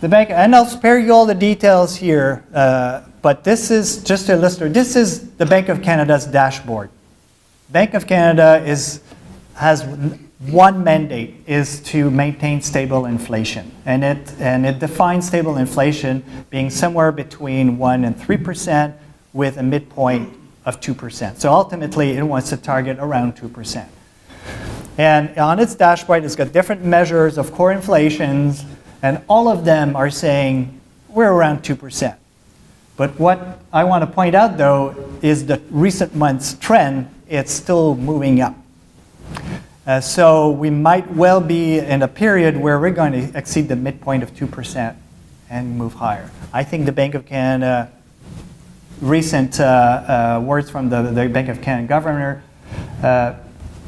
The bank, and I'll spare you all the details here, but this is just to illustrate. This is the Bank of Canada's dashboard. Bank of Canada has one mandate, is to maintain stable inflation, and it defines stable inflation being somewhere between 1% and 3%, with a midpoint of 2%. So ultimately, it wants to target around 2%. And on its dashboard, it's got different measures of core inflations, and all of them are saying we're around 2%. But what I want to point out, though, is the recent months' trend. It's still moving up. So we might well be in a period where we're going to exceed the midpoint of 2% and move higher. I think the Bank of Canada, recent words from the Bank of Canada governor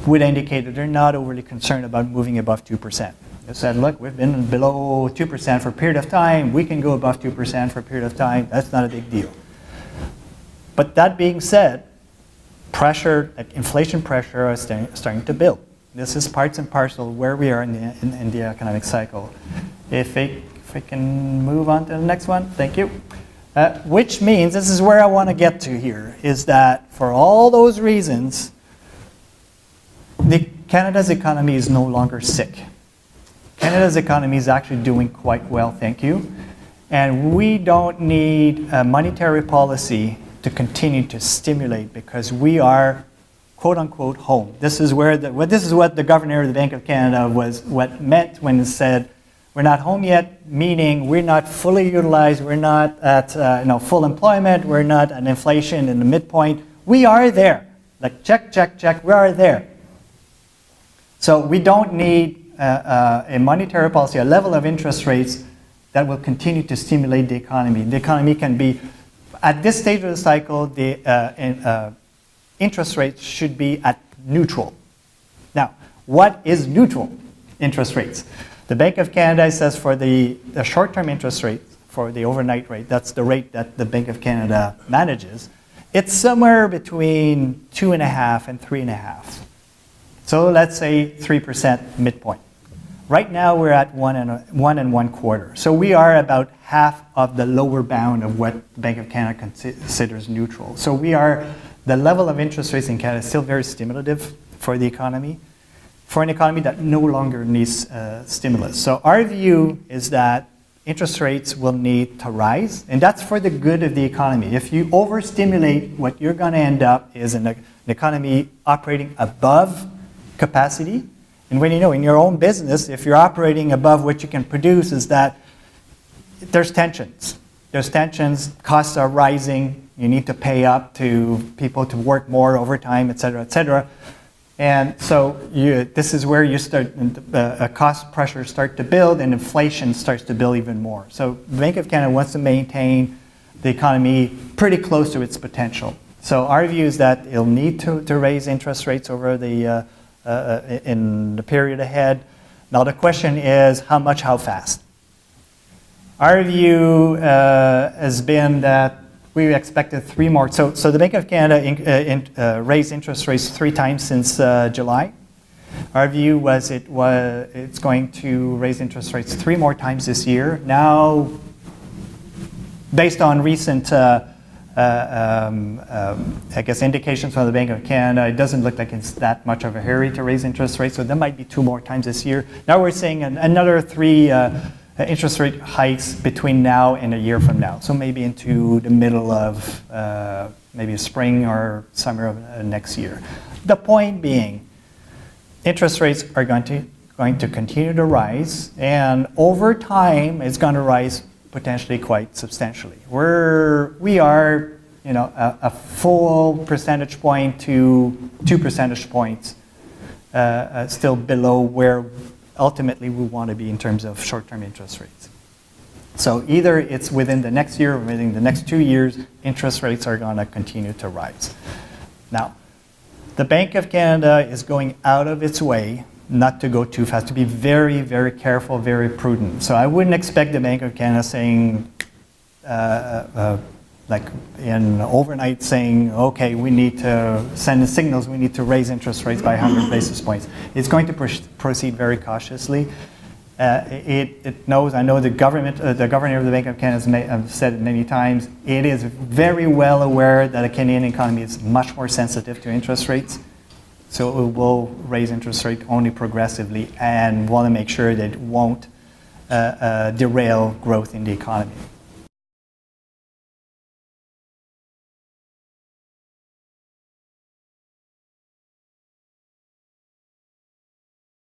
would indicate that they're not overly concerned about moving above 2%. They said, look, we've been below 2% for a period of time. We can go above 2% for a period of time. That's not a big deal. But that being said, pressure, like inflation pressure, is starting to build. This is parts and parcel where we are in the economic cycle. If I can move on to the next one, thank you. Which means, this is where I want to get to here, is that for all those reasons, Canada's economy is no longer sick. Canada's economy is actually doing quite well, thank you. And we don't need a monetary policy to continue to stimulate, because we are, quote unquote, home. This is what the governor of the Bank of Canada what meant when it said we're not home yet, meaning we're not fully utilized, we're not at full employment, we're not at inflation in the midpoint. We are there. Like check, check, check, we are there. So we don't need a monetary policy, a level of interest rates that will continue to stimulate the economy. The economy can be, at this stage of the cycle, the interest rates should be at neutral. Now, what is neutral interest rates? The Bank of Canada says for the short-term interest rate, for the overnight rate, that's the rate that the Bank of Canada manages, it's somewhere between 2.5% and 3.5%. So let's say 3% midpoint. Right now we're at 1.25%. So we are about half of the lower bound of what the Bank of Canada considers neutral. So the level of interest rates in Canada is still very stimulative for the economy, for an economy that no longer needs stimulus. So our view is that interest rates will need to rise, and that's for the good of the economy. If you overstimulate, what you're going to end up is an economy operating above capacity. And when in your own business, if you're operating above what you can produce, is that there's tensions. There's tensions, costs are rising, you need to pay up to people to work more overtime, et cetera, et cetera. And so this is where you start, cost pressures start to build and inflation starts to build even more. So the Bank of Canada wants to maintain the economy pretty close to its potential. So our view is that it'll need to raise interest rates over in the period ahead. Now the question is how much, how fast? Our view has been that we expected 3 more. So the Bank of Canada raised interest rates 3 times since July. Our view was it's going to raise interest rates 3 more times this year. Now, based on recent indications from the Bank of Canada, it doesn't look like it's that much of a hurry to raise interest rates, so there might be 2 more times this year. Now we're seeing another 3 interest rate hikes between now and a year from now, so maybe into the middle of maybe spring or summer of next year. The point being, interest rates are going to continue to rise, and over time it's going to rise potentially quite substantially. We are, a full percentage point to 2 percentage points still below where ultimately we want to be in terms of short-term interest rates. So either it's within the next year or within the next 2 years, interest rates are going to continue to rise. Now, the Bank of Canada is going out of its way not to go too fast, to be very, very careful, very prudent. So I wouldn't expect the Bank of Canada saying, like in overnight saying, okay, we need to send the signals, we need to raise interest rates by 100 basis points. It's going to proceed very cautiously. It knows, I know the government, the governor of the Bank of Canada has said it many times, it is very well aware that the Canadian economy is much more sensitive to interest rates. So it will raise interest rate only progressively and want to make sure that it won't derail growth in the economy.